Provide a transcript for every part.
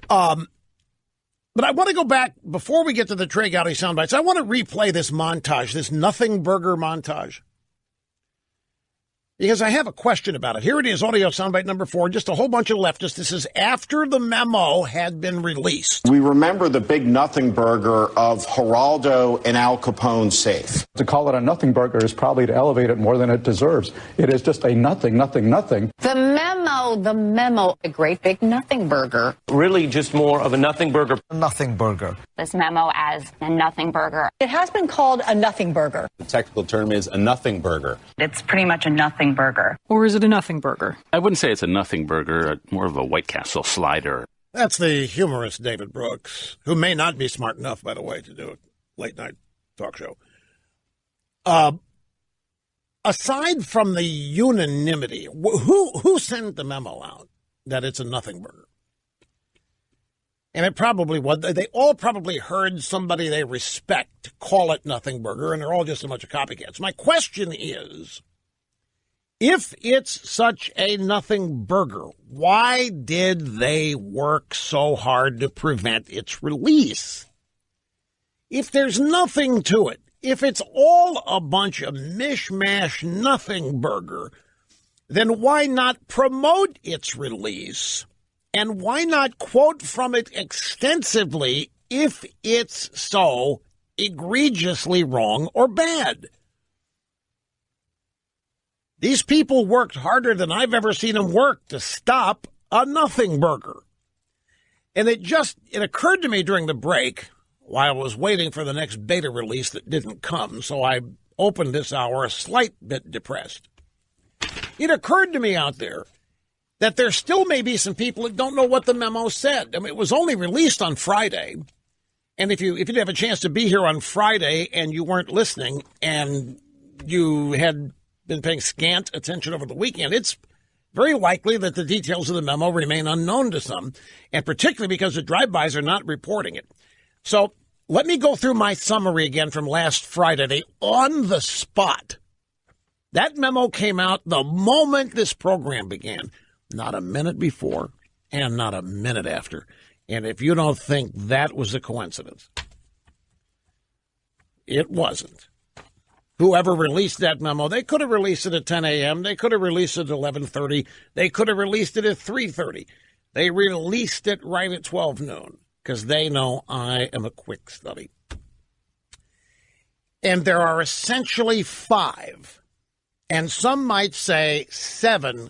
But I want to go back, before we get to the Trey Gowdy soundbites, I want to replay this montage, this nothing burger montage. Because I have a question about it. Here it is, audio soundbite number 4, just a whole bunch of leftists. This is after the memo had been released. We remember the big nothing burger of Geraldo and Al Capone's safe. To call it a nothing burger is probably to elevate it more than it deserves. It is just a nothing. The memo, a great big nothing burger. Really just more of a nothing burger. Nothing burger. This memo as a nothing burger. It has been called a nothing burger. The technical term is a nothing burger. It's pretty much a nothing burger. Or is it a nothing burger? I wouldn't say it's a nothing burger, more of a White Castle slider. That's the humorist David Brooks, who may not be smart enough, by the way, to do a late-night talk show. Aside from the unanimity, who sent the memo out that it's a nothing burger? And it probably was. They all probably heard somebody they respect call it nothing burger, and they're all just a bunch of copycats. My question is, if it's such a nothing burger, why did they work so hard to prevent its release? If there's nothing to it, if it's all a bunch of mishmash nothing burger, then why not promote its release? And why not quote from it extensively if it's so egregiously wrong or bad? These people worked harder than I've ever seen them work to stop a nothing burger. And it occurred to me during the break, while I was waiting for the next beta release that didn't come, so I opened this hour a slight bit depressed. It occurred to me out there that there still may be some people that don't know what the memo said. I mean, it was only released on Friday, and if you didn't have a chance to be here on Friday and you weren't listening and you had been paying scant attention over the weekend, it's very likely that the details of the memo remain unknown to some, and particularly because the drive-bys are not reporting it. So let me go through my summary again from last Friday, on the spot. That memo came out the moment this program began, not a minute before and not a minute after. And if you don't think that was a coincidence, it wasn't. Whoever released that memo, they could have released it at 10 a.m., they could have released it at 11:30, they could have released it at 3:30. They released it right at 12 noon. Because they know I am a quick study. And there are essentially 5, and some might say 7,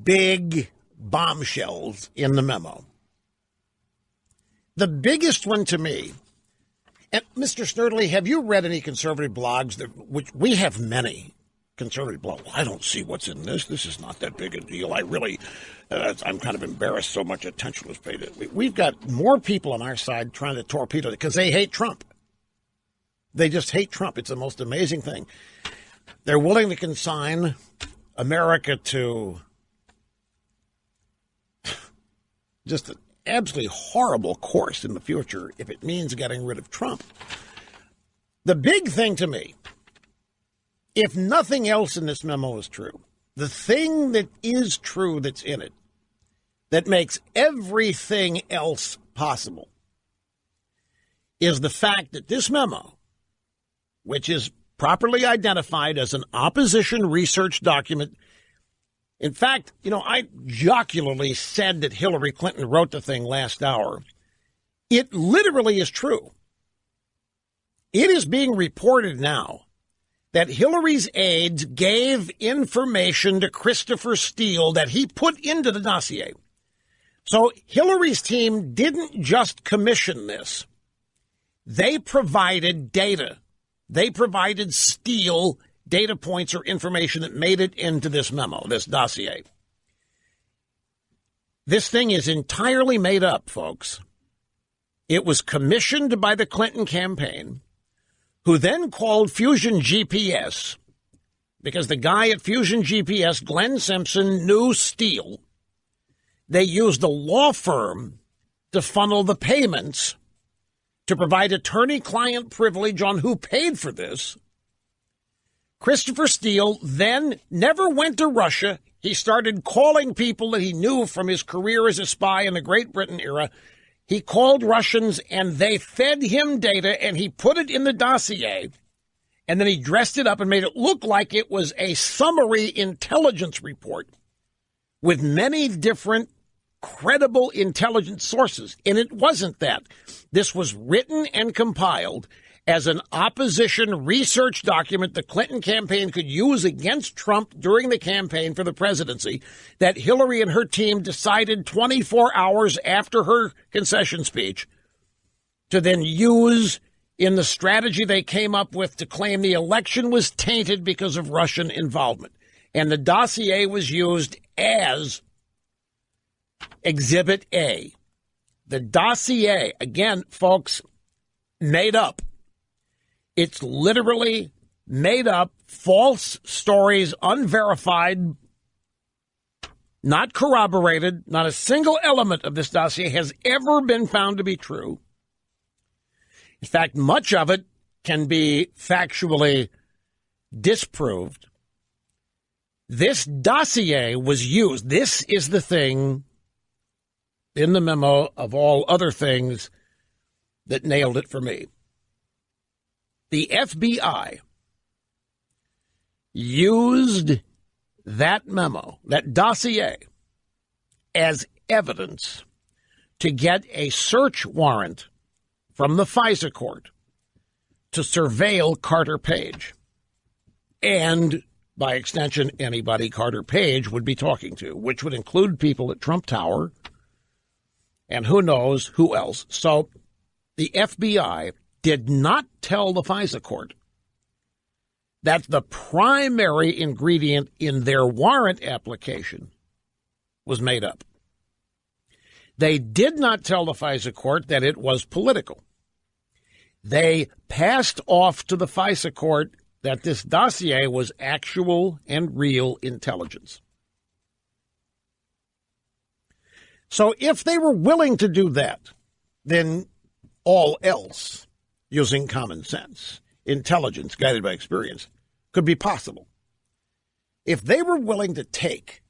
big bombshells in the memo. The biggest one to me, and Mr. Snerdley, have you read any conservative blogs? Which we have many conservative blogs. Well, I don't see what's in this. This is not that big a deal. I'm kind of embarrassed so much attention was paid. We've got more people on our side trying to torpedo it because they hate Trump. They just hate Trump. It's the most amazing thing. They're willing to consign America to just an absolutely horrible course in the future if it means getting rid of Trump. The big thing to me, if nothing else in this memo is true, the thing that is true that's in it, that makes everything else possible, is the fact that this memo, which is properly identified as an opposition research document. In fact, I jocularly said that Hillary Clinton wrote the thing last hour. It literally is true. It is being reported now that Hillary's aides gave information to Christopher Steele that he put into the dossier. So Hillary's team didn't just commission this. They provided data. They provided Steele data points or information that made it into this memo, this dossier. This thing is entirely made up, folks. It was commissioned by the Clinton campaign, who then called Fusion GPS, because the guy at Fusion GPS, Glenn Simpson, knew Steele. They used a law firm to funnel the payments to provide attorney-client privilege on who paid for this. Christopher Steele then never went to Russia. He started calling people that he knew from his career as a spy in the Great Britain era. He called Russians, and they fed him data, and he put it in the dossier, and then he dressed it up and made it look like it was a summary intelligence report with many different credible intelligence sources. And it wasn't that. This was written and compiled as an opposition research document the Clinton campaign could use against Trump during the campaign for the presidency that Hillary and her team decided 24 hours after her concession speech to then use in the strategy they came up with to claim the election was tainted because of Russian involvement. And the dossier was used as Exhibit A. The dossier, again, folks, made up. It's literally made up, false stories, unverified, not corroborated. Not a single element of this dossier has ever been found to be true. In fact, much of it can be factually disproved. This dossier was used. This is the thing in the memo of all other things that nailed it for me. The FBI used that memo, that dossier, as evidence to get a search warrant from the FISA court to surveil Carter Page. And, by extension, anybody Carter Page would be talking to, which would include people at Trump Tower and who knows who else. So the FBI did not tell the FISA court that the primary ingredient in their warrant application was made up. They did not tell the FISA court that it was political. They passed off to the FISA court that this dossier was actual and real intelligence. So if they were willing to do that, then all else, using common sense, intelligence guided by experience, could be possible. If they were willing to take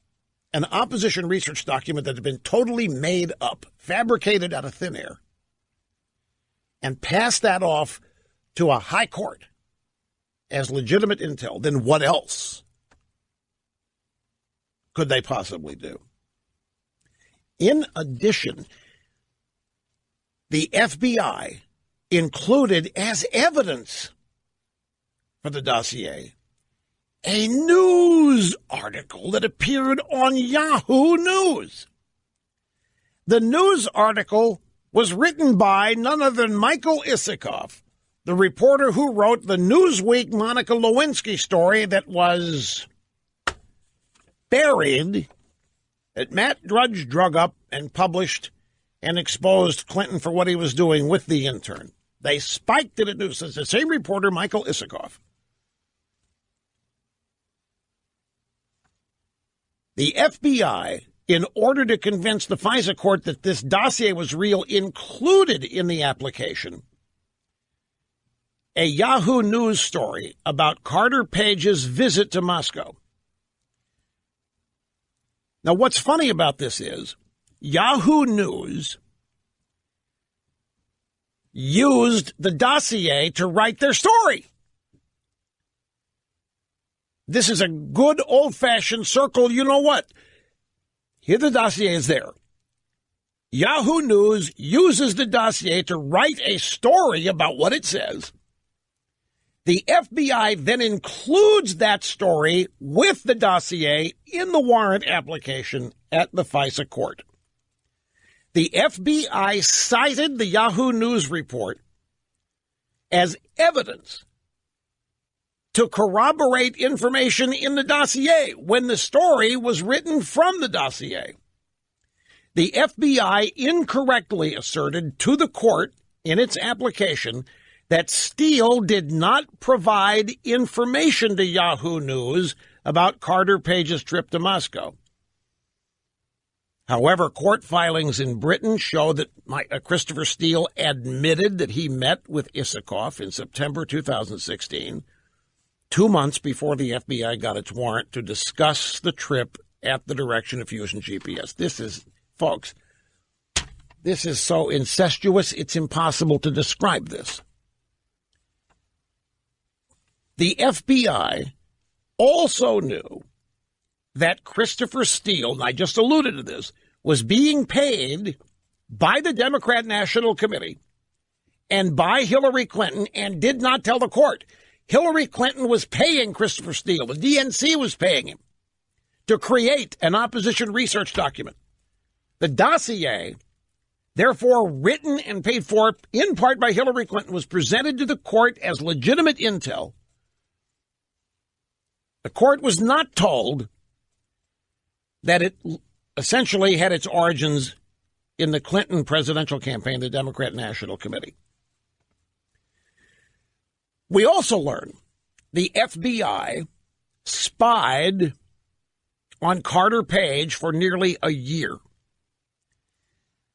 an opposition research document that had been totally made up, fabricated out of thin air, and pass that off to a high court as legitimate intel, then what else could they possibly do? In addition, the FBI included as evidence for the dossier a news article that appeared on Yahoo News. The news article was written by none other than Michael Isikoff, the reporter who wrote the Newsweek Monica Lewinsky story that was buried, that Matt Drudge drug up and published and exposed Clinton for what he was doing with the intern. They spiked it at news. It's the same reporter, Michael Isikoff. The FBI, in order to convince the FISA court that this dossier was real, included in the application a Yahoo News story about Carter Page's visit to Moscow. Now, what's funny about this is Yahoo News used the dossier to write their story. This is a good old-fashioned circle, you know what? Here the dossier is there. Yahoo News uses the dossier to write a story about what it says. The FBI then includes that story with the dossier in the warrant application at the FISA court. The FBI cited the Yahoo News report as evidence to corroborate information in the dossier when the story was written from the dossier. The FBI incorrectly asserted to the court in its application that Steele did not provide information to Yahoo News about Carter Page's trip to Moscow. However, court filings in Britain show that Christopher Steele admitted that he met with Isikoff in September 2016, 2 months before the FBI got its warrant to discuss the trip at the direction of Fusion GPS. This is, folks, this is so incestuous, it's impossible to describe this. The FBI also knew that Christopher Steele, and I just alluded to this, was being paid by the Democrat National Committee and by Hillary Clinton and did not tell the court. Hillary Clinton was paying Christopher Steele. The DNC was paying him to create an opposition research document. The dossier, therefore written and paid for in part by Hillary Clinton, was presented to the court as legitimate intel. The court was not told that it essentially had its origins in the Clinton presidential campaign, the Democrat National Committee. We also learned the FBI spied on Carter Page for nearly a year.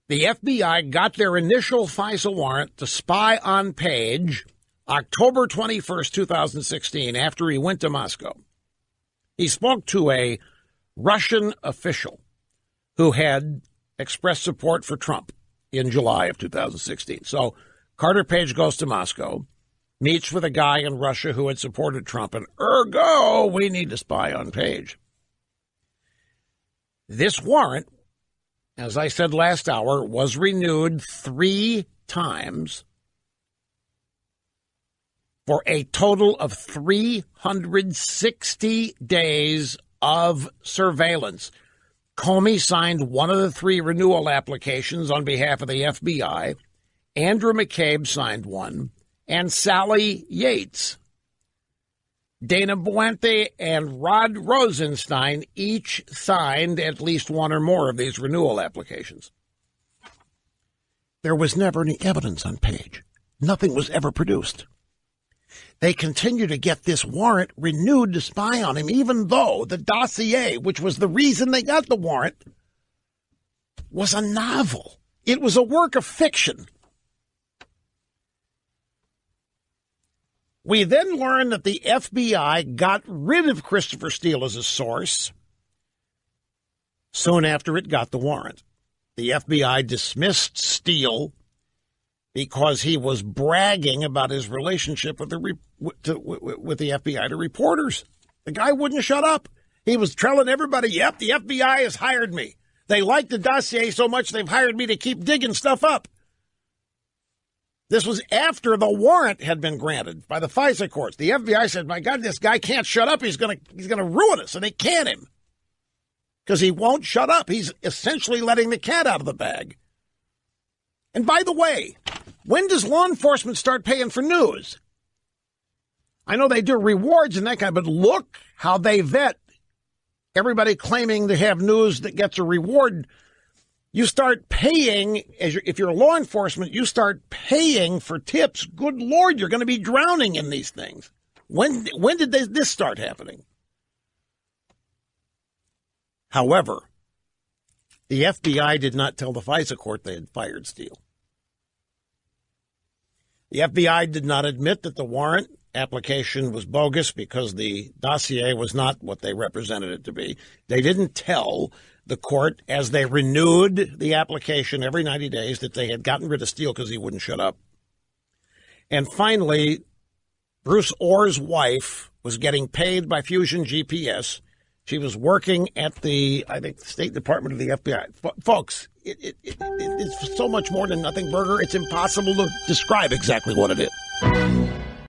The FBI got their initial FISA warrant to spy on Page October 21st, 2016, after he went to Moscow. He spoke to a Russian official who had expressed support for Trump in July of 2016. So Carter Page goes to Moscow, meets with a guy in Russia who had supported Trump, and ergo, we need to spy on Page. This warrant, as I said last hour, was renewed 3 times for a total of 360 days of surveillance. Comey signed one of the 3 renewal applications on behalf of the FBI. Andrew McCabe signed one, and Sally Yates. Dana Buente and Rod Rosenstein each signed at least one or more of these renewal applications. There was never any evidence on Page. Nothing was ever produced. They continue to get this warrant renewed to spy on him, even though the dossier, which was the reason they got the warrant, was a novel. It was a work of fiction. We then learned that the FBI got rid of Christopher Steele as a source soon after it got the warrant. The FBI dismissed Steele because he was bragging about his relationship with the FBI to reporters. The guy wouldn't shut up. He was telling everybody, yep, the FBI has hired me. They like the dossier so much they've hired me to keep digging stuff up. This was after the warrant had been granted by the FISA courts. The FBI said, my God, this guy can't shut up. He's gonna ruin us, and they can him because he won't shut up. He's essentially letting the cat out of the bag. And by the way, when does law enforcement start paying for news? I know they do rewards and that kind, but look how they vet everybody claiming to have news that gets a reward. You start paying, if you're law enforcement, you start paying for tips. Good Lord, you're going to be drowning in these things. When did this start happening? However, the FBI did not tell the FISA court they had fired Steele. The FBI did not admit that the warrant application was bogus because the dossier was not what they represented it to be. They didn't tell the court as they renewed the application every 90 days that they had gotten rid of Steele because he wouldn't shut up. And finally, Bruce Orr's wife was getting paid by Fusion GPS. She was working at the, I think, State Department of the FBI. Folks, it's so much more than nothing burger. It's impossible to describe exactly what it is.